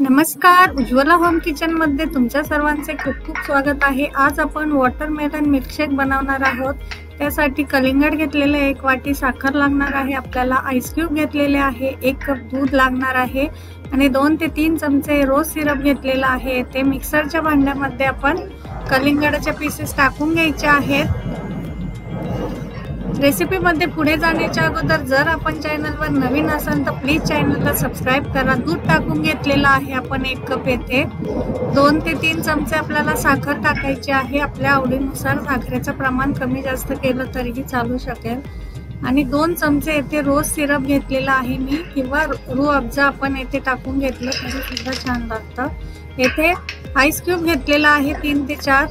नमस्कार, Ujjwala home kitchen मध्ये तुमच्या सर्वांचे खूप खूप स्वागत आहे। आज आपण वॉटरमेलन मिल्कशेक बनवणार आहोत। त्यासाठी कलिंगड घेतलेले, 1 वाटी साखर लागणार आहे आपल्याला, आईस क्यूब घेतलेले आहे, 1 कप दूध लागणार आहे आणि 2 ते 3 चमचे रोज सिरप घेतलेला आहे। ते मिक्सरच्या भांड्यामध्ये आपण कलिंगडाचे पीसेस टाकून घ्यायचे आहेत। रेसिपी मध्ये पुढे जाण्याच्या अगोदर जर आपण चॅनलवर नवीन असाल तर प्लीज चॅनलला सबस्क्राइब करा। दूध टाकून घेतलेला आहे आपण 1 कप येथे। 2 ते 3 चमचे आपल्याला साखर टाकायची आहे। आपल्या आवडीनुसार साखरेचं प्रमाण कमी जास्त केलं तरीही चालू शकेल। आणि 2 चमचे येथे रोज सिरप घेतलेला आहे मी, किंवा रूह अफजा आपण येथे टाकून घेतलं तरी सुद्धा छान लागतं। येथे आईस क्यूब घेतलेला आहे 3 ते 4।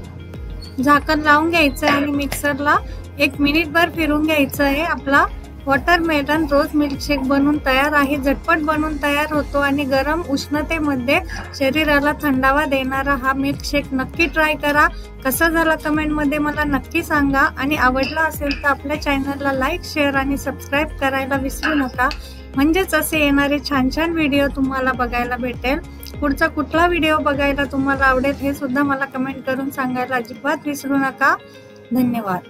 झाकण लावून घ्यायचं आहे आणि मिक्सरला 1 मिनिटभर फिरून घ्यायचं आहे। आपला वॉटरमेलन रोज मिल्कशेक बनून तयार आहे। झटपट बनून तयार होतो आणि गरम उष्णतेमध्ये शरीराला थंडावा देणारा हा मिल्कशेक नक्की ट्राय करा। कसा झाला कमेंटमध्ये मला नक्की सांगा आणि आवडला असेल तर आपल्या चॅनलला लाईक, शेअर आणि सबस्क्राइब करायला विसरू नका, म्हणजेच असे येणारे छान छान व्हिडिओ तुम्हाला बघायला भेटेल। पुढचा कुठला व्हिडिओ बघायला तुम्हाला आवडेल हे सुद्धा मला कमेंट करून सांगायला अजिबात विसरू नका। धन्यवाद।